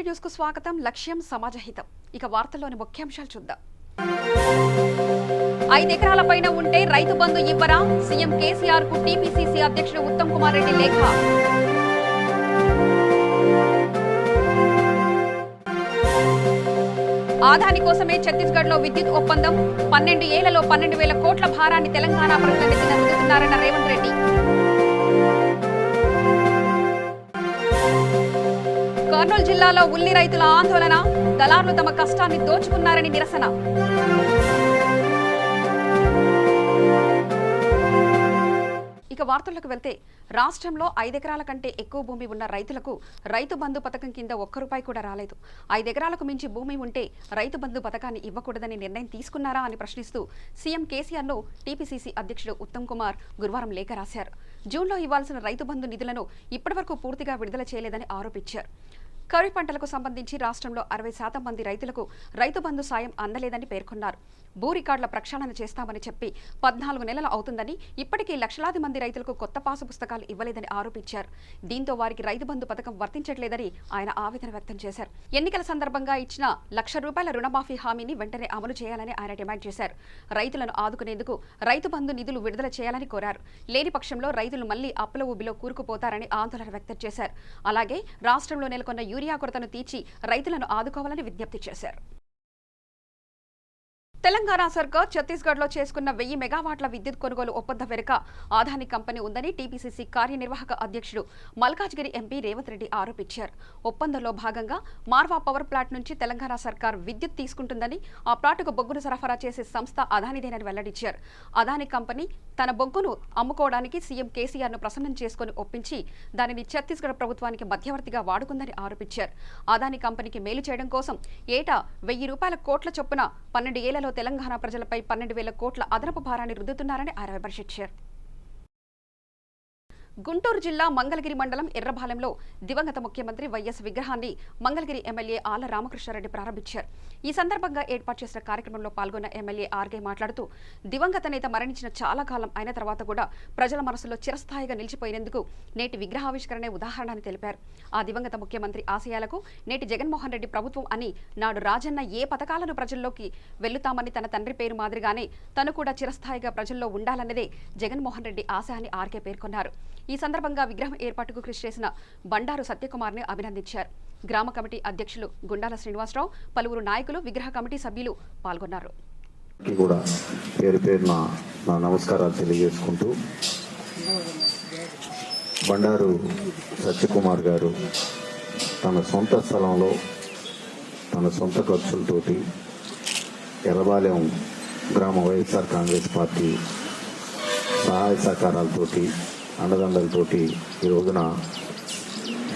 News కు స్వాగతం. లక్ష్యం సమాజహితం. ఇక వార్తల్లోని ముఖ్యాంశాలు చూద్దాం. 5 ఎకరాల పైన ఉంటే రైతు బంధు ఇవ్వరా? సీఎం కేసీఆర్ కు టీపీసీసీ అధ్యక్షుడు ఉత్తమ్ కుమార్ రెడ్డి లేఖ. ఆదాని కోసమే ఛత్తీస్గఢ్ లో విద్యుత్ ఒప్పందం. 12 ఏళ్లలో 12,000 కోట్ల భారాన్ని తెలంగాణ ప్రజల నెత్తిన రుద్దుతున్నారన్న రేవంత్ రెడ్డి. కర్నూలు జిల్లాలో ఉల్లి రైతుల ఆందోళన. దళారులు తమ కష్టాన్ని దోచుకున్నారని నిరసన. ఇక వార్తల్లోకి వెళ్తే, రాష్ట్రంలో 5 ఎకరాల కంటే ఎక్కువ భూమి ఉన్న రైతులకు రైతు బంధు పథకం కింద ₹1 కూడా రాలేదు. 5 ఎకరాలకు మించి భూమి ఉంటే రైతు బంధు పథకాన్ని ఇవ్వకూడదని నిర్ణయం తీసుకున్నారా అని ప్రశ్నిస్తూ సీఎం కేసీఆర్ను టీపీసీసీ అధ్యక్షుడు ఉత్తమ్ కుమార్ గురువారం లేఖ రాశారు. జూన్లో ఇవ్వాల్సిన రైతు బంధు నిధులను ఇప్పటివరకు పూర్తిగా విడుదల చేయలేదని ఆరోపించారు. ఖరీఫ్ పంటలకు సంబంధించి రాష్ట్రంలో 60% మంది రైతులకు రైతు బంధు సాయం అందలేదని పేర్కొన్నారు. భూ రికార్డుల ప్రక్షాళన చేస్తామని చెప్పి 14 నెలలు అవుతుందని, ఇప్పటికీ లక్షలాది మంది రైతులకు కొత్త పాసు పుస్తకాలు ఇవ్వలేదని ఆరోపించారు. దీంతో వారికి రైతు బంధు పథకం వర్తించట్లేదని ఆయన ఆవేదన వ్యక్తం చేశారు. ఎన్నికల సందర్భంగా ఇచ్చిన ₹1,00,000 రుణమాఫీ హామీని వెంటనే అమలు చేయాలని ఆయన డిమాండ్ చేశారు. రైతులను ఆదుకునేందుకు రైతు బంధు నిధులు విడుదల చేయాలని కోరారు. లేని పక్షంలో రైతులు మళ్లీ అప్పుల ఊబిలో కూరుకుపోతారని ఆందోళన వ్యక్తం చేశారు. అలాగే రాష్ట్రంలో నెలకొన్న యూరియా కొరతను తీర్చి రైతులను ఆదుకోవాలని విజ్ఞప్తి చేశారు. తెలంగాణ సర్కార్ ఛత్తీస్గఢ్లో చేసుకున్న 1000 మెగావాట్ల విద్యుత్ కొనుగోలు ఒప్పందం వెనుక ఆదాని కంపెనీ ఉందని టీపీసీసీ కార్యనిర్వాహక అధ్యక్షుడు మల్కాజ్గిరి ఎంపీ రేవంత్ రెడ్డి ఆరోపించారు. ఒప్పందంలో భాగంగా మార్వా పవర్ ప్లాంట్ నుంచి తెలంగాణ సర్కార్ విద్యుత్ తీసుకుంటుందని, ఆ ప్లాంట్కు బొగ్గును సరఫరా చేసే సంస్థ అదానిదేనని వెల్లడించారు. అదాని కంపెనీ తన బొగ్గును అమ్ముకోవడానికి సీఎం కేసీఆర్ను ప్రసన్నం చేసుకుని ఒప్పించి దానిని ఛత్తీస్గఢ్ ప్రభుత్వానికి మధ్యవర్తిగా వాడుకుందని ఆరోపించారు. అదాని కంపెనీకి మేలు చేయడం కోసం ఏటా ₹1,000 కోట్ల చొప్పున 12 ఏళ్లలో తెలంగాణ ప్రజలపై 12,000 కోట్ల అదనపు భారాన్ని రుద్దుతున్నారని ఆయన విమర్శించారు. గుంటూరు జిల్లా మంగళగిరి మండలం ఎర్రబాలెంలో దివంగత ముఖ్యమంత్రి వైఎస్ విగ్రహాన్ని మంగళగిరి ఎమ్మెల్యే ఆళ్ల రామకృష్ణారెడ్డి ప్రారంభించారు. ఈ సందర్భంగా ఏర్పాటు చేసిన కార్యక్రమంలో పాల్గొన్న ఎమ్మెల్యే ఆర్గే మాట్లాడుతూ, దివంగత నేత మరణించిన చాలా కాలం అయిన తర్వాత కూడా ప్రజల మనసులో చిరస్థాయిగా నిలిచిపోయినందుకు నేటి విగ్రహావిష్కరణే ఉదాహరణ అని తెలిపారు. ఆ దివంగత ముఖ్యమంత్రి ఆశయాలకు నేటి జగన్మోహన్ రెడ్డి ప్రభుత్వం అని, నాడు రాజన్న ఏ పథకాలను ప్రజల్లోకి వెళ్లుతామని తన తండ్రి పేరు మాదిరిగానే తను కూడా చిరస్థాయిగా ప్రజల్లో ఉండాలన్నదే జగన్మోహన్ రెడ్డి ఆశ అని ఆర్కే పేర్కొన్నారు. ఈ సందర్భంగా విగ్రహం ఏర్పాటుకు కృషి చేసిన బండారు సత్యకుమార్ని అభినందించారు. గ్రామ కమిటీ అధ్యక్షులు గుండాల శ్రీనివాసరావు, పలువురు నాయకులు, విగ్రహ కమిటీ సభ్యులు పాల్గొన్నారు. నమస్కారాలు తెలియజేసుకుంటూ, బండారు సత్యకుమార్ గారు తన సొంత స్థలంలో తన సొంత ఖర్చులతోటి ఎర్రబాలెం గ్రామ వైఎస్ఆర్ కాంగ్రెస్ పార్టీ సహాయ సహకారాలతోటి, అండదండలతోటి ఈ రోజున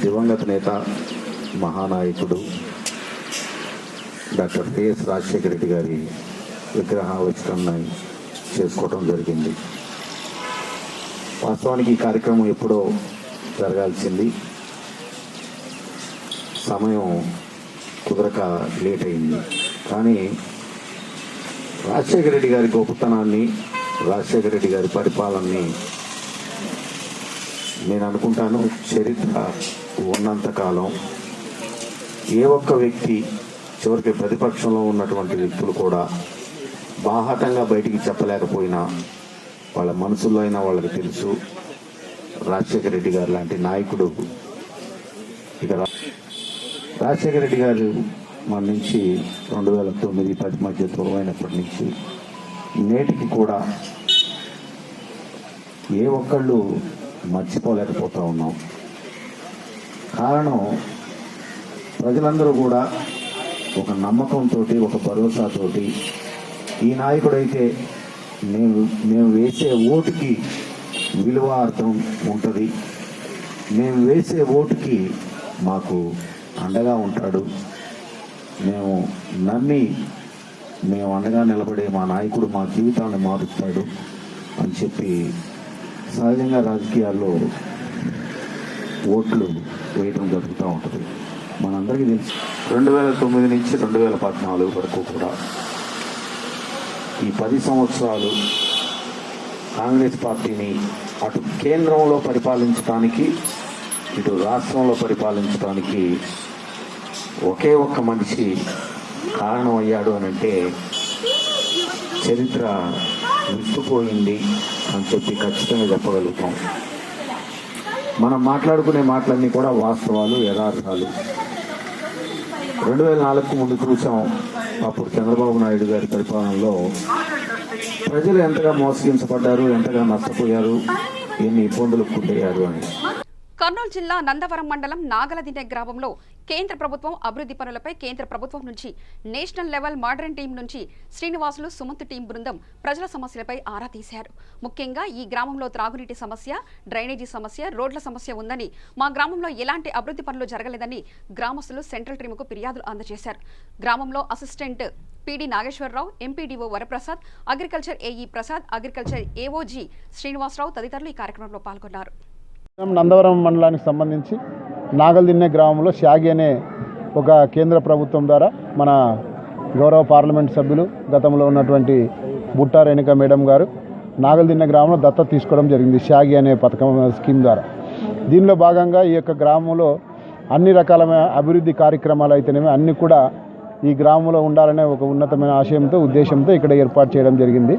దివంగత నేత, మహానాయకుడు డాక్టర్ కెఎస్ రాజశేఖర రెడ్డి గారి విగ్రహావిష్కరణ చేసుకోవడం జరిగింది. వాస్తవానికి ఈ కార్యక్రమం ఎప్పుడో జరగాల్సింది, సమయం కుదరక లేట్ అయింది. కానీ రాజశేఖర రెడ్డి గారి గొప్పతనాన్ని, రాజశేఖర రెడ్డి గారి పరిపాలనని నేను అనుకుంటాను, చరిత్ర ఉన్నంతకాలం ఏ ఒక్క వ్యక్తి, చివరికి ప్రతిపక్షంలో ఉన్నటువంటి వ్యక్తులు కూడా బాహాటంగా బయటికి చెప్పలేకపోయినా వాళ్ళ మనసులో అయినా వాళ్ళకి తెలుసు, రాజశేఖర రెడ్డి గారు లాంటి నాయకుడు. ఇక రాజశేఖర రెడ్డి గారు మన నుంచి 2009-10 మధ్య దూరమైనప్పటి నుంచి నేటికి కూడా ఏ ఒక్కళ్ళు మర్చిపోలేకపోతూ ఉన్నాం. కారణం, ప్రజలందరూ కూడా ఒక నమ్మకంతో, ఒక భరోసాతోటి ఈ నాయకుడైతే మేము వేసే ఓటుకి విలువ, అర్థం ఉంటుంది, మేము వేసే ఓటుకి మాకు అండగా ఉంటాడు, మేము నమ్మి మేము అండగా నిలబడే మా నాయకుడు మా జీవితాన్ని మారుస్తాడు అని చెప్పి సహజంగా రాజకీయాల్లో ఓట్లు వేయడం జరుగుతూ ఉంటుంది. మనందరికీ తెలుసు, 2009 నుంచి 2014 వరకు కూడా ఈ 10 సంవత్సరాలు కాంగ్రెస్ పార్టీని అటు కేంద్రంలో పరిపాలించడానికి, ఇటు రాష్ట్రంలో పరిపాలించడానికి ఒకే ఒక్క మనిషి కారణం అయ్యాడు అని అంటే చరిత్ర విస్తుపోయింది అని చెప్పి ఖచ్చితంగా చెప్పగలుగుతాం. మనం మాట్లాడుకునే మాటలన్నీ కూడా వాస్తవాలు, యథార్థాలు. 2004కు ముందు చూసాం. అప్పుడు చంద్రబాబు నాయుడు గారి పరిపాలనలో ప్రజలు ఎంతగా మోసగించబడ్డారు, ఎంతగా నష్టపోయారు, ఎన్ని ఇబ్బందులకు గురయ్యారు అని. కర్నూలు జిల్లా నందవరం మండలం నాగలదిన్నె గ్రామంలో కేంద్ర ప్రభుత్వం అభివృద్ధి పనులపై కేంద్ర ప్రభుత్వం నుంచి నేషనల్ లెవెల్ మోడరన్ టీం నుంచి శ్రీనివాసులు, సుమంత్ టీం బృందం ప్రజల సమస్యలపై ఆరా తీశారు. ముఖ్యంగా ఈ గ్రామంలో త్రాగునీటి సమస్య, డ్రైనేజీ సమస్య, రోడ్ల సమస్య ఉందని, మా గ్రామంలో ఎలాంటి అభివృద్ధి పనులు జరగలేదని గ్రామస్తులు సెంట్రల్ టీంకు ఫిర్యాదులు అందజేశారు. గ్రామంలో assistant PD Nageswararao, MPDO Varaprasad, agriculture AE Prasad, agriculture AOG Srinivasarao తదితరులు ఈ కార్యక్రమంలో పాల్గొన్నారు. నందవరం మండలానికి సంబంధించి నాగల్దిన్నె గ్రామంలో షాగి అనే ఒక కేంద్ర ప్రభుత్వం ద్వారా మన గౌరవ పార్లమెంట్ సభ్యులు గతంలో ఉన్నటువంటి బుట్టా రేణుక మేడం గారు నాగల్దిన్నె గ్రామంలో దత్తత తీసుకోవడం జరిగింది. షాగి అనే పథకం స్కీమ్ ద్వారా. దీనిలో భాగంగా ఈ యొక్క గ్రామంలో అన్ని రకాలమైన అభివృద్ధి కార్యక్రమాలు అయితేనేమి అన్నీ కూడా ఈ గ్రామంలో ఉండాలనే ఒక ఉన్నతమైన ఆశయంతో, ఉద్దేశంతో ఇక్కడ ఏర్పాటు చేయడం జరిగింది.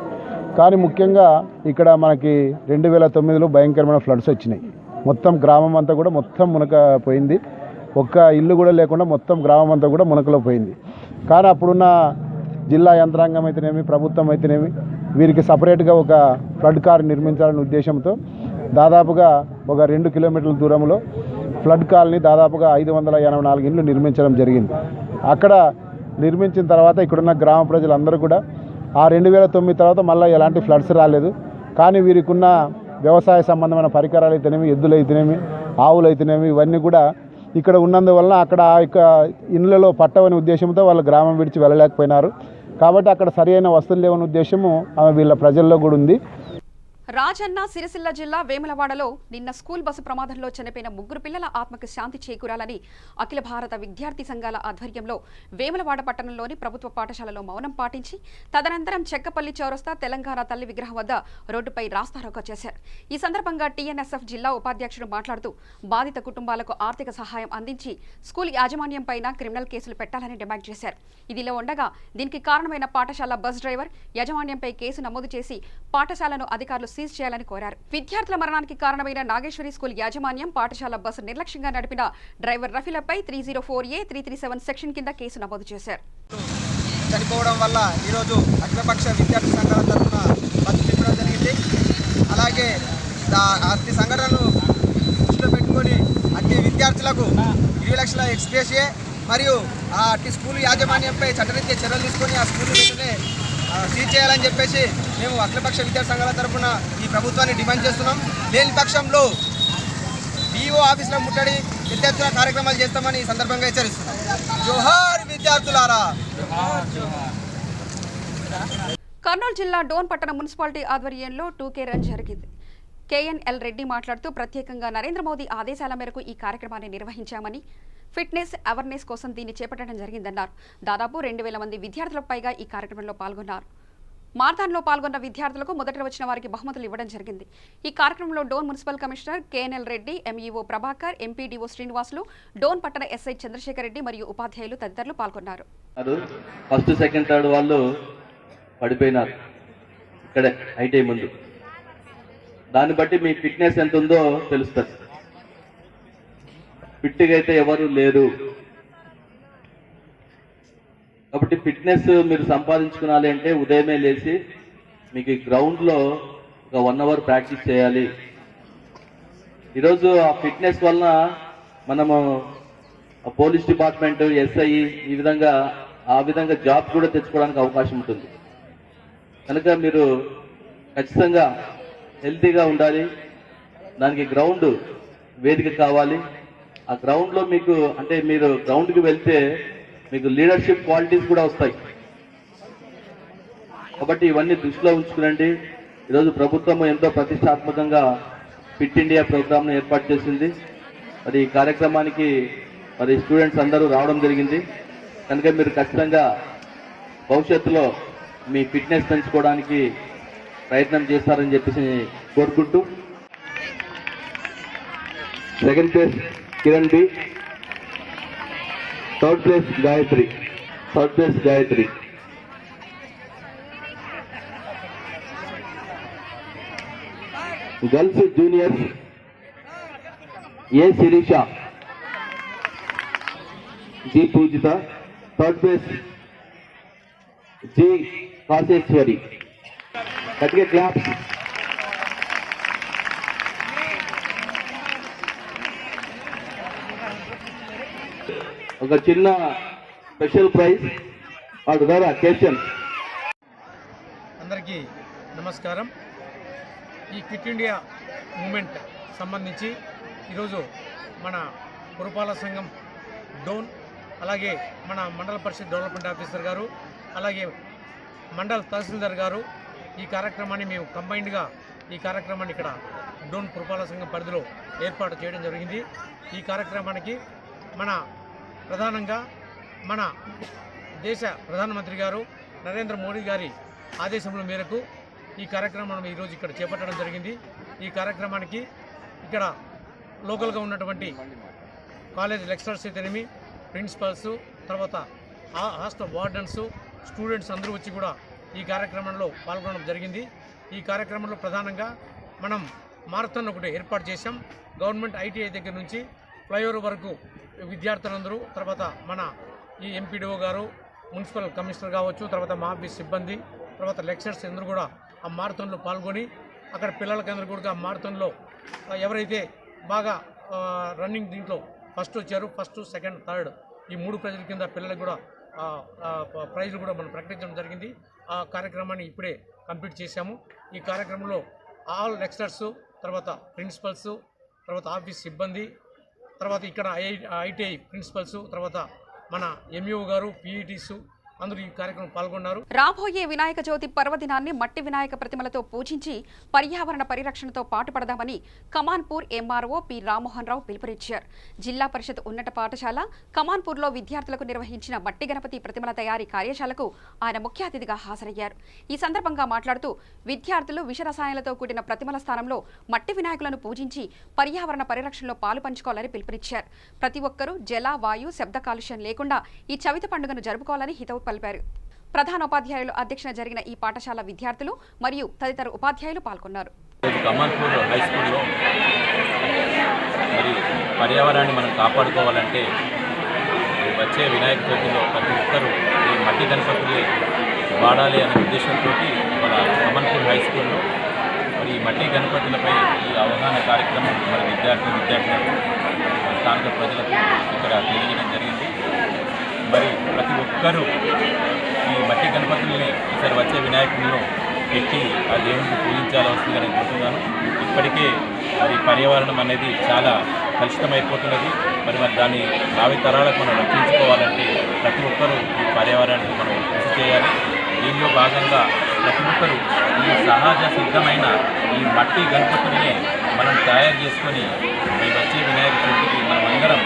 కానీ ముఖ్యంగా ఇక్కడ మనకి 2009లో భయంకరమైన ఫ్లడ్స్ వచ్చినాయి. మొత్తం గ్రామం అంతా కూడా మొత్తం మునకపోయింది. ఒక్క ఇల్లు కూడా లేకుండా మొత్తం గ్రామం అంతా కూడా మునకలో పోయింది. కానీ అప్పుడున్న జిల్లా యంత్రాంగం అయితేనేమి, ప్రభుత్వం అయితేనేమి వీరికి సపరేట్గా ఒక ఫ్లడ్ కార్ నిర్మించాలనే ఉద్దేశంతో దాదాపుగా ఒక 2 కిలోమీటర్ల దూరంలో ఫ్లడ్ కాలనీ దాదాపుగా 584 ఇండ్లు నిర్మించడం జరిగింది. అక్కడ నిర్మించిన తర్వాత ఇక్కడున్న గ్రామ ప్రజలందరూ కూడా ఆ 2009 తర్వాత మళ్ళీ ఎలాంటి ఫ్లడ్స్ రాలేదు. కానీ వీరికి ఉన్న వ్యవసాయ సంబంధమైన పరికరాలు అయితేనేమి, ఎద్దులు అయితేనేమి, ఆవులు అయితేనేమి ఇవన్నీ కూడా ఇక్కడ ఉన్నందువలన అక్కడ ఆ యొక్క ఇళ్ళలో పట్టవని ఉద్దేశంతో వాళ్ళు గ్రామం విడిచి వెళ్ళలేకపోయినారు. కాబట్టి అక్కడ సరైన వసతులు లేవని ఉద్దేశము వీళ్ళ ప్రజల్లో కూడా ఉంది. రాజన్న సిరిసిల్ల జిల్లా వేములవాడలో నిన్న స్కూల్ బస్సు ప్రమాదంలో చనిపోయిన 3 పిల్లల ఆత్మకు శాంతి చేకూరాలని అఖిల భారత విద్యార్థి సంఘాల ఆధ్వర్యంలో వేములవాడ పట్టణంలోని ప్రభుత్వ పాఠశాలలో మౌనం పాటించి తదనంతరం చెక్కపల్లి చౌరస్తా తెలంగాణ తల్లి విగ్రహం వద్ద రోడ్డుపై రాస్తారోకో చేశారు. ఈ సందర్భంగా టీఎన్ఎస్ఎఫ్ జిల్లా ఉపాధ్యక్షుడు మాట్లాడుతూ బాధిత కుటుంబాలకు ఆర్థిక సహాయం అందించి స్కూల్ యాజమాన్యం పైన క్రిమినల్ కేసులు పెట్టాలని డిమాండ్ చేశారు. ఇదిలో ఉండగా దీనికి కారణమైన పాఠశాల బస్ డ్రైవర్ యాజమాన్యంపై కేసు నమోదు చేసి పాఠశాలను అధికారులు సీజ్ చేయాలని కోరారు. విద్యార్థుల మరణానికి కారణమైన నాగేశ్వరి స్కూల్ యాజమాన్యం పాఠశాల బస్సు నిర్లక్ష్యంగా నడిపిన డ్రైవర్ రఫీలపై 304A 337 సెక్షన్ కింద కేసు నమోదు చేశారు. చనిపోవడం వల్ల ఈరోజు అఖిలపక్ష విద్యార్థి సంఘాల తరఫున బంద్ చెప్పడం జరిగింది. అలాగే అట్టి సంఘటనను దృష్టిలో పెట్టుకొని అట్టి విద్యార్థులకు 20 లక్షల ఎక్స్‌గ్రేషియే మరియు అట్టి స్కూల్ యాజమాన్యంపై చట్టరీత్యా చర్యలు తీసుకొని ఆ స్కూల్ వెంటనే సీజ్ చేయాలని చెప్పేసి మేము అఖిలపక్ష విద్యార్థి సంఘాల తరఫున ఈ ప్రభుత్వాన్ని డిమాండ్ చేస్తున్నాం. లేని పక్షంలో డిఓ ఆఫీసులో ముట్టడి విద్యార్థుల కార్యక్రమాలు చేస్తామని ఈ సందర్భంగా హెచ్చరిస్తున్నాం. జోహార్ విద్యార్థులారా. కర్నూలు జిల్లా డోన్ పట్టణ మున్సిపాలిటీ ఆధ్వర్యంలో 2K రన్ జరిగింది. కేఎన్ఎల్ రెడ్డి మాట్లాడుతూ ప్రత్యేకంగా నరేంద్ర మోదీ ఆదేశాల మేరకు ఈ కార్యక్రమాన్ని నిర్వహించామని, ఫిట్నెస్ అవేర్నెస్ కోసం దీన్ని చేపట్టడం జరిగిందన్నారు. దాదాపు 2000 మంది విద్యార్థులకు పైగా ఈ కార్యక్రమంలో పాల్గొన్నారు. మారథాన్లో పాల్గొన్న విద్యార్థులకు మొదట వచ్చిన వారికి బహుమతులు ఇవ్వడం జరిగింది. ఈ కార్యక్రమంలో Dhone municipal commissioner KNL Reddy, MEO Prabhakar, MPDO Srinivasulu, Dhone పట్టణ ఎస్ఐ చంద్రశేఖర్ రెడ్డి మరియు ఉపాధ్యాయులు తదితరులు పాల్గొన్నారు. ఫస్ట్, సెకండ్, థర్డ్ వాళ్ళు పడిపోయినారు ఇక్కడే ఐటీ ముందు. దాన్ని బట్టి మీ ఫిట్నెస్ ఎంత ఉందో తెలుస్తుంది. ఫిట్గా అయితే ఎవరు లేరు. కాబట్టి ఫిట్నెస్ మీరు సంపాదించుకోవాలి అంటే ఉదయమే లేచి మీకు గ్రౌండ్లో ఒక 1 అవర్ ప్రాక్టీస్ చేయాలి. ఈరోజు ఆ ఫిట్నెస్ వలన మనము పోలీస్ డిపార్ట్మెంట్, ఎస్ఐ ఆ విధంగా జాబ్ కూడా తెచ్చుకోవడానికి అవకాశం ఉంటుంది. కనుక మీరు ఖచ్చితంగా హెల్తీగా ఉండాలి. దానికి గ్రౌండ్ వేదిక కావాలి. ఆ గ్రౌండ్లో మీకు అంటే మీరు గ్రౌండ్కి వెళ్తే మీకు లీడర్షిప్ క్వాలిటీస్ కూడా వస్తాయి. కాబట్టి ఇవన్నీ దృష్టిలో ఉంచుకునండి. ఈరోజు ప్రభుత్వం ఎంతో ప్రతిష్టాత్మకంగా ఫిట్ ఇండియా ప్రోగ్రామ్ను ఏర్పాటు చేసింది. మరి ఈ కార్యక్రమానికి మరి స్టూడెంట్స్ అందరూ రావడం జరిగింది. కనుక మీరు ఖచ్చితంగా భవిష్యత్తులో మీ ఫిట్నెస్ పెంచుకోవడానికి ప్రయత్నం చేస్తారని చెప్పేసి కోరుకుంటూ, second place Kiran B, third place Gayatri. Girls juniors A Sirisha, G Pujitha. Third place G Kaseswari. గట్టిగా క్లాప్స్. ఒక చిన్న స్పెషల్ ప్రైజ్ వాటి ద్వారా క్వశ్చన్. అందరికీ నమస్కారం. ఈ క్విట్ ఇండియా మూమెంట్ సంబంధించి ఈరోజు మన పురపాలక సంఘం డోన్, అలాగే మన మండల పరిషత్ డెవలప్మెంట్ ఆఫీసర్ గారు, అలాగే మండల్ తహసీల్దార్ గారు ఈ కార్యక్రమాన్ని మేము కంబైన్డ్గా ఈ కార్యక్రమాన్ని ఇక్కడ డోన్ పురపాలక సంఘం పరిధిలో ఏర్పాటు చేయడం జరిగింది. ఈ కార్యక్రమానికి ప్రధానంగా మన దేశ ప్రధానమంత్రి గారు నరేంద్ర మోడీ గారి ఆదేశముల మేరకు ఈ కార్యక్రమాన్ని ఈరోజు ఇక్కడ చేపట్టడం జరిగింది. ఈ కార్యక్రమానికి ఇక్కడ లోకల్గా ఉన్నటువంటి కాలేజ్ లెక్చరర్స్ అయితేనేమి, ప్రిన్సిపల్స్, తర్వాత హాస్టల్ వార్డెన్స్, స్టూడెంట్స్ అందరూ వచ్చి కూడా ఈ కార్యక్రమంలో పాల్గొనడం జరిగింది. ఈ కార్యక్రమంలో ప్రధానంగా మనం మారథాన్ ఒకటి ఏర్పాటు చేశాం. గవర్నమెంట్ ఐటీఐ దగ్గర నుంచి ఫ్లైఓవర్ వరకు విద్యార్థులందరూ, తర్వాత మన ఈ ఎంపీడీఓ గారు, మున్సిపల్ కమిషనర్ కావచ్చు, తర్వాత మా ఆఫీస్ సిబ్బంది, తర్వాత లెక్చరర్స్ అందరూ కూడా ఆ మారథాన్లో పాల్గొని అక్కడ పిల్లలకందరూ కూడా ఆ మారథాన్లో ఎవరైతే బాగా రన్నింగ్ దీంట్లో ఫస్ట్ వచ్చారు, ఫస్ట్, సెకండ్, థర్డ్ ఈ 3 ప్రైజుల కింద పిల్లలకు కూడా ప్రైజులు కూడా మనం ప్రకటించడం జరిగింది. ఆ కార్యక్రమాన్ని ఇప్పుడే కంప్లీట్ చేశాము. ఈ కార్యక్రమంలో ఆల్ లెక్చరర్స్, తర్వాత ప్రిన్సిపల్స్, తర్వాత ఆఫీస్ సిబ్బంది, తర్వాత ఇక్కడ ఐటీఐ ప్రిన్సిపల్స్, తర్వాత మన ఎంఈఓ గారు, పీఈటీస్ అందరూ ఈ కార్యక్రమం పాల్గొన్నారు. రాబోయే వినాయక చవితి పర్వదినాన్ని మట్టి వినాయక ప్రతిమలతో పూజించి పర్యావరణ పరిరక్షణతో పాటుపడదామని కమాన్పూర్ ఎంఆర్ఓ పి రామ్మోహన్ రావు పిలుపునిచ్చారు. జిల్లా పరిషత్ ఉన్నత పాఠశాల కమాన్పూర్లో విద్యార్థులకు నిర్వహించిన మట్టి గణపతి ప్రతిమల తయారీ కార్యశాలకు ఆయన ముఖ్య అతిథిగా హాజరయ్యారు. ఈ సందర్భంగా మాట్లాడుతూ విద్యార్థులు విషరసాయనాలతో కూడిన ప్రతిమల స్థానంలో మట్టి వినాయకులను పూజించి పర్యావరణ పరిరక్షణలో పాలు పంచుకోవాలని పిలుపునిచ్చారు. ప్రతి ఒక్కరూ జల, వాయు, శబ్ద కాలుష్యం లేకుండా ఈ చవితి పండుగను జరుపుకోవాలని హితవు పలిపారు. ప్రధానోపాధ్యాయులు అధ్యక్షన జరిగిన ఈ పాఠశాల విద్యార్థులు మరియు తదితర ఉపాధ్యాయులు పాల్గొన్నారు. కమాన్పూర్ హై స్కూల్లో మరి పర్యావరణాన్ని మనం కాపాడుకోవాలంటే వచ్చే వినాయక చవితిలో ప్రతి ఒక్కరూ ఈ మట్టి గణపతులే వాడాలి అనే ఉద్దేశంతో మన కమాన్పూర్ హై స్కూల్లో మరి ఈ మట్టి గణపతులపై ఈ అవగాహన కార్యక్రమం మరి విద్యార్థులు స్థానిక ప్రజలకు ఇక్కడ తెలియజేయడం జరిగింది. మరి ప్రతి ఒక్కరూ ఈ మట్టి గణపతుల్ని ఈసారి వచ్చే వినాయకులను పెట్టి ఆ దేవునికి పూజించాల్సిందిగా నేను కోరుతున్నాను. ఇప్పటికే మరి పర్యావరణం అనేది చాలా కలుషితమైపోతున్నది. మరి దాన్ని భావి తరాలకు మనం రక్షించుకోవాలంటే ప్రతి ఒక్కరూ ఈ పర్యావరణానికి మనం కృషి చేయాలి. దీనిలో భాగంగా ప్రతి ఒక్కరూ ఈ సహజ సిద్ధమైన ఈ మట్టి గణపతుల్ని మనం తయారు చేసుకొని ఈ వచ్చే వినాయక చవితికి మనం అందరం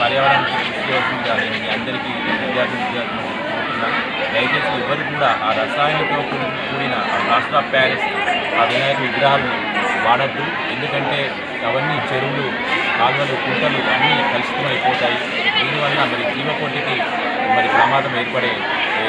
పర్యావరణానికి కృషి చేయాల్సిందిగా నేను మీ అందరికీ విద్యార్థులు కోరుతున్నాను. దయచేసి ఎవరు కూడా ఆ రసాయనంతో కూడిన ప్లాస్టర్ ఆఫ్ ప్యారిస్ ఆ వినాయక విగ్రహాలు వాడద్దు. ఎందుకంటే అవన్నీ చెరువులు, కాలువలు, కుంటలు అన్నీ కలుషితమైపోతాయి. దీనివల్ల మరి జీవకోటికి మరి ప్రమాదం ఏర్పడే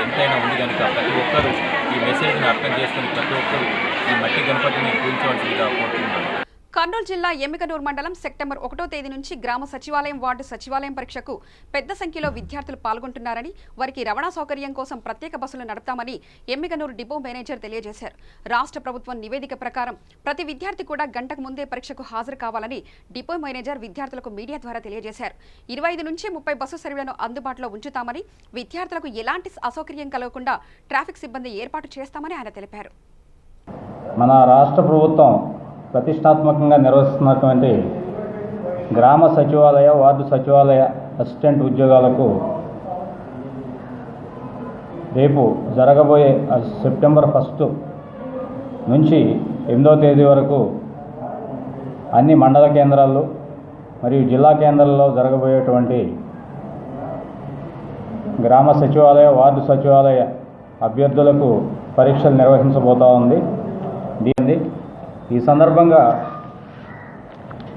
ఎంతైనా ఉంది కనుక ప్రతి ఒక్కరూ ఈ మెసేజ్ని అర్థం చేసుకుని ప్రతి ఒక్కరూ ఈ మట్టి గణపతిని పూజించవలసిందిగా కోరుతున్నాను. కర్నూలు జిల్లా ఎమ్మికనూరు మండలం సెప్టెంబర్ 1వ తేదీ నుంచి గ్రామ సచివాలయం వార్డు సచివాలయం పరీక్షకు పెద్ద సంఖ్యలో విద్యార్థులు పాల్గొంటున్నారని, వారికి రవాణా సౌకర్యం కోసం ప్రత్యేక బస్సులు నడుపుతామని ఎమ్మికనూరు డిపో మేనేజర్ తెలియజేశారు. రాష్ట్ర ప్రభుత్వం నివేదిక ప్రకారం ప్రతి విద్యార్థి కూడా గంటకు ముందే పరీక్షకు హాజరు కావాలని డిపో మేనేజర్ విద్యార్థులకు మీడియా ద్వారా తెలియజేశారు. 25 నుంచి 30 బస్సు సర్వీలను అందుబాటులో ఉంచుతామని, విద్యార్థులకు ఎలాంటి అసౌకర్యం కలగకుండా ట్రాఫిక్ సిబ్బంది ఏర్పాటు చేస్తామని ఆయన తెలిపారు. మన రాష్ట్ర ప్రభుత్వం ప్రతిష్టాత్మకంగా నిర్వహిస్తున్నటువంటి గ్రామ సచివాలయ, వార్డు సచివాలయ అసిస్టెంట్ ఉద్యోగాలకు రేపు జరగబోయే సెప్టెంబర్ 1 నుంచి 8వ తేదీ వరకు అన్ని మండల కేంద్రాల్లో మరియు జిల్లా కేంద్రాల్లో జరగబోయేటువంటి గ్రామ సచివాలయ, వార్డు సచివాలయ అభ్యర్థులకు పరీక్షలు నిర్వహించబోతూ ఉంది. ఈ సందర్భంగా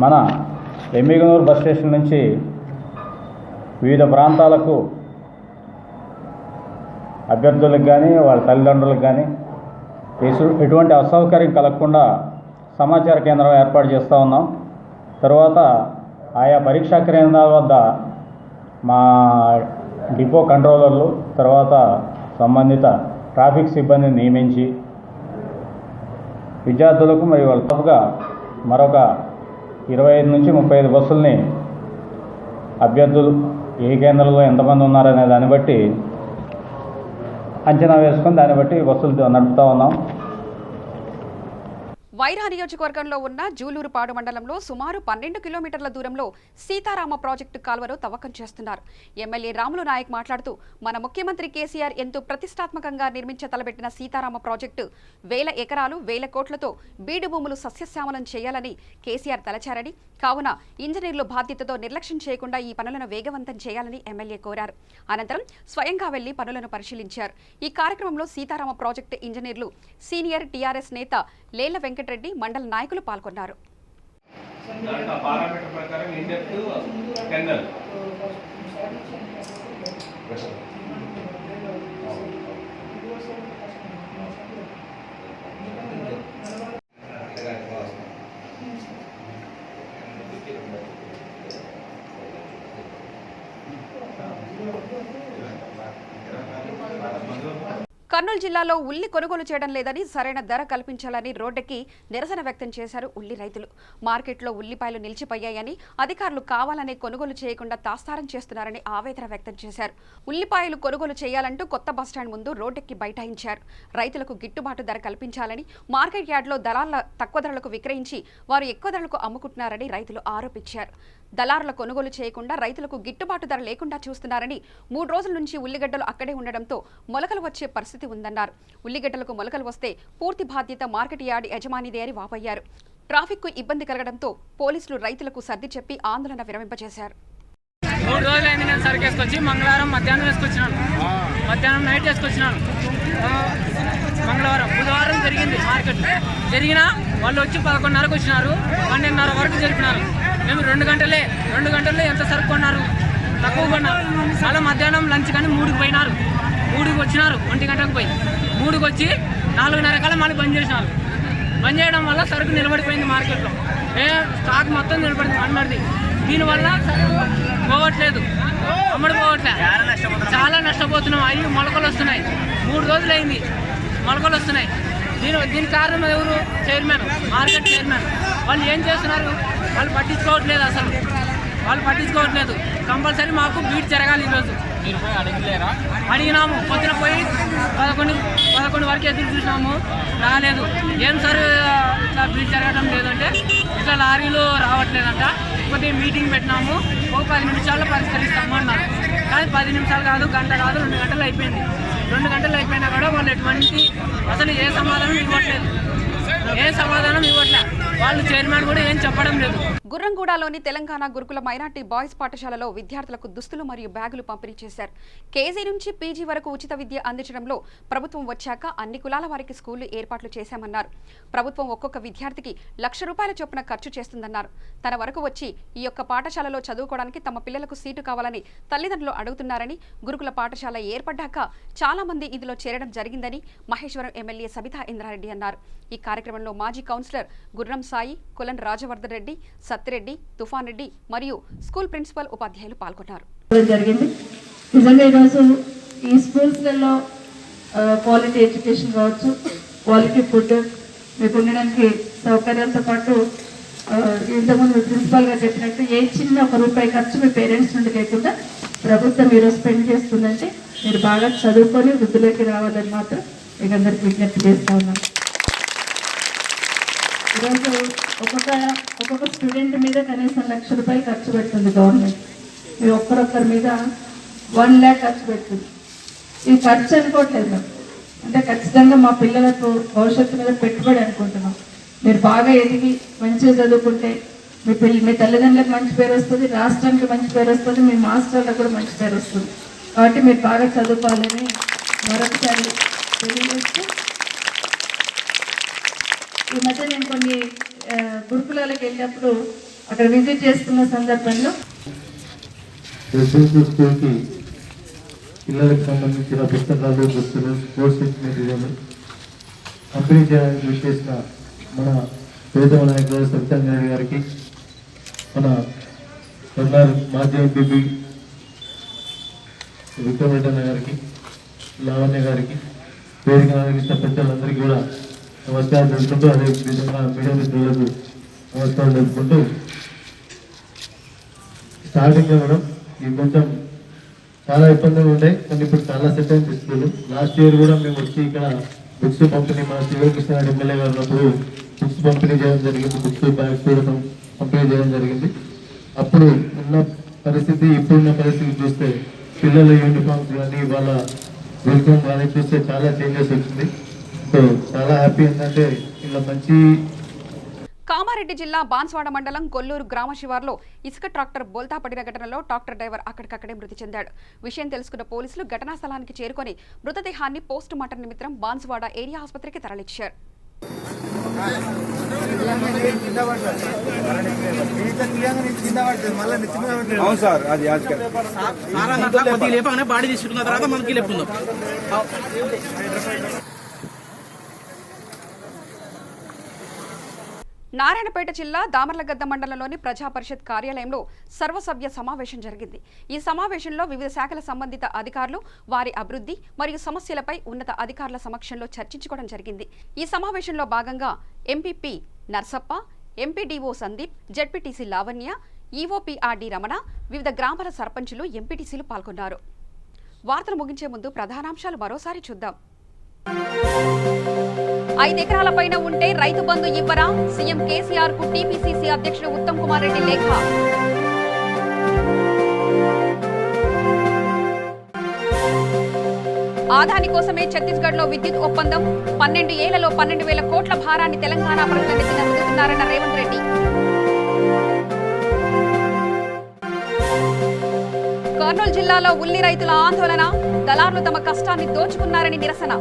మన ఎమ్మిగనూరు బస్ స్టేషన్ నుంచి వివిధ ప్రాంతాలకు అభ్యర్థులకు కానీ వాళ్ళ తల్లిదండ్రులకు కానీ ఎటువంటి అసౌకర్యం కలగకుండా సమాచార కేంద్రం ఏర్పాటు చేస్తూ ఉన్నాం. తర్వాత ఆయా పరీక్షా కేంద్రాల వద్ద మా డిపో కంట్రోలర్లు తర్వాత సంబంధిత ట్రాఫిక్ సిబ్బందిని నియమించి విద్యార్థులకు మరియు వాళ్ళ తప్పుగా మరొక 25 నుంచి 35 బస్సుల్ని అభ్యర్థులు ఏ కేంద్రంలో ఎంతమంది ఉన్నారనే దాన్ని బట్టి అంచనా వేసుకొని దాన్ని బట్టి బస్సులు నడుపుతూ ఉన్నాం. వైరా నియోజకవర్గంలో ఉన్న జూలూరుపాడు మండలంలో సుమారు 12 కిలోమీటర్ల దూరంలో సీతారామ ప్రాజెక్టు కాల్వను తవ్వకం చేస్తున్నారు. ఎమ్మెల్యే రాములు నాయక్ మాట్లాడుతూ మన ముఖ్యమంత్రి కేసీఆర్ ఎంతో ప్రతిష్టాత్మకంగా నిర్మించ తలబెట్టిన సీతారామ ప్రాజెక్టు 1000 ఎకరాలు 1000 కోట్లతో బీడు భూములు సస్యశ్యామలం చేయాలని కేసీఆర్ తలచారని, కావున ఇంజనీర్లు బాధ్యతతో నిర్లక్ష్యం చేయకుండా ఈ పనులను వేగవంతం చేయాలని ఎమ్మెల్యే కోరారు. అనంతరం స్వయంగా వెళ్లి పనులను పరిశీలించారు. ఈ కార్యక్రమంలో సీతారామ ప్రాజెక్టు ఇంజనీర్లు, సీనియర్ టీఆర్ఎస్ నేత లేళ్ల వెంకటరెడ్డి, మండల నాయకులు పాల్గొన్నారు. కర్నూలు జిల్లాలో ఉల్లి కొనుగోలు చేయడం లేదని, సరైన ధర కల్పించాలని రోడ్డెక్కి నిరసన వ్యక్తం చేశారు ఉల్లి రైతులు. మార్కెట్లో ఉల్లిపాయలు నిలిచిపోయాయని, అధికారులు కావాలనే కొనుగోలు చేయకుండా తాస్తారం చేస్తున్నారని ఆవేదన వ్యక్తం చేశారు. ఉల్లిపాయలు కొనుగోలు చేయాలంటూ కొత్త బస్టాండ్ ముందు రోడ్డెక్కి బైఠాయించారు. రైతులకు గిట్టుబాటు ధర కల్పించాలని, మార్కెట్ యార్డ్లో దళార్ల తక్కువ ధరలకు విక్రయించి వారు ఎక్కువ ధరలకు అమ్ముకుంటున్నారని రైతులు ఆరోపించారు. దళారుల కొనుగోలు చేయకుండా రైతులకు గిట్టుబాటు ధర లేకుండా చూస్తున్నారని, 3 రోజుల నుంచి ఉల్లిగడ్డలు అక్కడే ఉండడంతో మొలకలు వచ్చే పరిస్థితి ఉందన్నారు. ఉల్లిగడ్డలకు మొలకలు వస్తే పూర్తి బాధ్యత మార్కెట్ యార్డ్ యజమానిదే అని వాపోయారు. ట్రాఫిక్కు ఇబ్బంది కలగడంతో పోలీసులు రైతులకు సర్ది చెప్పి ఆందోళన విరమింపజేశారు. 3 రోజులైంది నేను సరుకు వేసుకొచ్చి, మంగళవారం మధ్యాహ్నం వేసుకొచ్చినాను, మధ్యాహ్నం నైట్ వేసుకొచ్చినాను. మంగళవారం బుధవారం జరిగింది మార్కెట్. జరిగినా వాళ్ళు వచ్చి 11:30కు వచ్చినారు, 12:30 వరకు జరిపినారు. మేము 2 గంటల్లో ఎంత సరుకు కొన్నారు, తక్కువ కొన్నారు. అలా మధ్యాహ్నం లంచ్ కానీ 3కి పోయినారు, 3కి వచ్చినారు, 1 గంటకు పోయి 3కి వచ్చి 4:30 కల్లా మళ్ళీ బంద్ చేసినారు. బంద్ చేయడం వల్ల సరుకు నిలబడిపోయింది మార్కెట్లో. స్టాక్ మొత్తం నిలబడింది అమ్మడిది. దీనివల్ల పోవట్లేదు, అమ్మడి పోవట్లేదు, చాలా నష్టపోతున్నాం. అవి మొలకలు వస్తున్నాయి, 3 రోజులైంది మొలకలు వస్తున్నాయి. దీని కారణం ఎవరు? Chairman, market chairman. వాళ్ళు ఏం చేస్తున్నారు? వాళ్ళు పట్టించుకోవట్లేదు, అసలు వాళ్ళు పట్టించుకోవట్లేదు. కంపల్సరీ మాకు బీట్ జరగాలి. ఈరోజు మీరు పోయి అడగలేరా? అడిగినాము, పొద్దున పోయి 11 వరకు ఎదురు చూసినాము, రాలేదు. ఏం సార్ ఇట్లా బీట్ జరగడం లేదంటే, ఇట్లా లారీలు రావట్లేదంట. కొద్దిగా మీటింగ్ పెట్టినాము, ఒక 10 నిమిషాల్లో పరిష్కరిస్తాము అన్నారు. కానీ 10 నిమిషాలు కాదు, గంట కాదు, 2 గంటలు అయిపోయింది. 2 గంటలు అయిపోయినా కూడా వాళ్ళు ఎటువంటి అసలు ఏ సమాధానం ఇవ్వట్లేదు. వాళ్ళు చైర్మన్ కూడా ఏం చెప్పడం లేదు. గుర్రంగూడలోని తెలంగాణ గురుకుల మైనార్టీ బాయ్స్ పాఠశాలలో విద్యార్థులకు దుస్తులు మరియు బ్యాగులు పంపిణీ చేశారు. కేజీ నుంచి పీజీ వరకు ఉచిత విద్య అందించడంలో ప్రభుత్వం వచ్చాక అన్ని కులాల వారికి స్కూళ్లు ఏర్పాట్లు చేశామన్నారు. ప్రభుత్వం ఒక్కొక్క విద్యార్థికి ₹1,00,000 చొప్పున ఖర్చు చేస్తుందన్నారు. తన వరకు వచ్చి ఈ యొక్క పాఠశాలలో చదువుకోవడానికి తమ పిల్లలకు సీటు కావాలని తల్లిదండ్రులు అడుగుతున్నారని, గురుకుల పాఠశాల ఏర్పడ్డాక చాలా మంది ఇందులో చేరడం జరిగిందని మహేశ్వరం ఎమ్మెల్యే సబితా ఇంద్రారెడ్డి అన్నారు. ఈ కార్యక్రమంలో మాజీ కౌన్సిలర్ గుర్రం సాయి, కులన్ రాజవర్ధన్ రెడ్డి, సత్తిరెడ్డి, తుఫాన్ రెడ్డి మరియు స్కూల్ ప్రిన్సిపల్ ఉపాధ్యాయులు పాల్గొన్నారు. జరిగింది నిజంగా ఈరోజు ఈ స్కూల్స్లలో క్వాలిటీ ఎడ్యుకేషన్ కావచ్చు, క్వాలిటీ ఫుడ్ మీకు ఉండడానికి సౌకర్యాలతో పాటు ఇంతకుముందు ప్రిన్సిపల్ గా చెప్పినట్టు ఏ చిన్న ₹1 ఖర్చు మీ పేరెంట్స్ నుండి లేకుండా ప్రభుత్వం ఈరోజు స్పెండ్ చేస్తుందంటే మీరు బాగా చదువుకొని వృద్ధిలోకి రావాలని మాత్రం మీకు అందరికి విజ్ఞప్తి చేస్తూ ఉన్నాను. ఈరోజు ఒక్కొక్క స్టూడెంట్ మీద కనీసం ₹1,00,000 ఖర్చు పెడుతుంది గవర్నమెంట్. మీరు ఒక్కరొక్కరి మీద 1 lakh ఖర్చు పెడుతుంది. ఇది ఖర్చు అనుకోవట్లేదు మేము, అంటే ఖచ్చితంగా మా పిల్లలకు భవిష్యత్తు మీద పెట్టుబడి అనుకుంటున్నాం. మీరు బాగా ఎదిగి మంచిగా చదువుకుంటే మీ తల్లిదండ్రులకు మంచి పేరు వస్తుంది, రాష్ట్రానికి మంచి పేరు వస్తుంది, మీ మాస్టర్లకు కూడా మంచి పేరు వస్తుంది. కాబట్టి మీరు బాగా చదువుకోవాలని మరొకసారి తెలియజేస్తూ, ఈ మధ్య నేను కొన్ని గురుకులాలకు వెళ్ళినప్పుడు అక్కడ విజిట్ చేస్తున్న సందర్భంలో రెసిడెన్షియల్ స్కూల్కి పిల్లలకు సంబంధించిన పుస్తకాలు, దుస్తులు, స్పోర్ట్స్ మెటీరియల్ పంపిణీ చేయడానికి విచ్చేసిన మన ప్రియతమ నాయకులు సత్యనారాయణ గారికి, మన కర్నాల్ మాజీ ఎంపీ విక్రమరెడ్డి గారికి, లావణ్య గారికి, వేదిక నాయకుల పెద్దలందరికీ కూడా నమస్కారం తెలుపుకుంటూ, అదేవిధంగా మీడియా మిత్రులకు నమస్కారం తెలుపుకుంటూ, స్టార్టింగ్లో మేడం ఇది కొంచెం చాలా ఇబ్బందులు ఉంటాయి, కానీ ఇప్పుడు చాలా సెట్ అయింది స్కూల్. లాస్ట్ ఇయర్ కూడా మేము వచ్చి ఇక్కడ బుక్స్ పంపిణీ మన శివకృష్ణారెడ్డి ఎమ్మెల్యే గారు ఉన్నప్పుడు బుక్స్ పంపిణీ చేయడం జరిగింది, బుక్స్ బ్యాగ్స్ కూడా పంపిణీ చేయడం జరిగింది. అప్పుడు ఉన్న పరిస్థితి ఇప్పుడున్న పరిస్థితి చూస్తే పిల్లల యూనిఫామ్స్ కానీ వాళ్ళ వెల్కమ్ కానీ చూస్తే చాలా చేంజెస్ వచ్చింది. సో చాలా హ్యాపీ ఏంటంటే ఇలా మంచి. కామారెడ్డి జిల్లా బాన్స్వాడ మండలం కొల్లూరు గ్రామ శివార్లో ఇసుక ట్రాక్టర్ బోల్తా పడిన ఘటనలో ట్రాక్టర్ డ్రైవర్ అక్కడికక్కడే మృతి చెందాడు. విషయం తెలుసుకున్న పోలీసులు ఘటనా స్థలానికి చేరుకొని మృతదేహాన్ని పోస్ట్ మార్టం నిమిత్తం బాన్స్వాడ ఏరియా ఆసుపత్రికి తరలించారు. నారాయణపేట జిల్లా దామర్లగద్ద మండలంలోని ప్రజా పరిషత్ కార్యాలయంలో సర్వసభ్య సమావేశం జరిగింది. ఈ సమావేశంలో వివిధ శాఖల సంబంధిత అధికారులు వారి అభివృద్ధి మరియు సమస్యలపై ఉన్నత అధికారుల సమక్షంలో చర్చించుకోవడం జరిగింది. ఈ సమావేశంలో భాగంగా MPP Narsappa, MPDO Sandeep, ZPTC Lavanya, EOPRD Ramana, వివిధ గ్రామాల సర్పంచులు, ఎంపీటీసీలు పాల్గొన్నారు. వార్తలు ముగించే ముందు ప్రధానాంశాలు మరోసారి చూద్దాం. 5 ఎకరాల పైన ఉంటే రైతు బంధు ఇవ్వరా? సీఎం కేసీఆర్ కు టీపీసీసీ అధ్యక్షుడు ఉత్తమ్ కుమార్ రెడ్డి లేఖ. ఆదాని కోసమే ఛత్తీస్గఢ్ లో విద్యుత్ ఒప్పందం. 12 ఏళ్లలో 12,000 కోట్ల భారాన్ని తెలంగాణ ప్రజల నెత్తిన రుద్దుతున్నారన్న రేవంత్ రెడ్డి. కర్నూలు జిల్లాలో ఉల్లి రైతుల ఆందోళన. దళారులు తమ కష్టాన్ని దోచుకున్నారని నిరసన.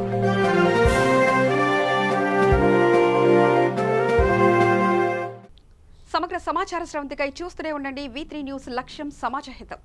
సమగ్ర సమాచార స్రవంతికై చూస్తూనే ఉండండి V3 న్యూస్. లక్ష్యం సమాజహితం.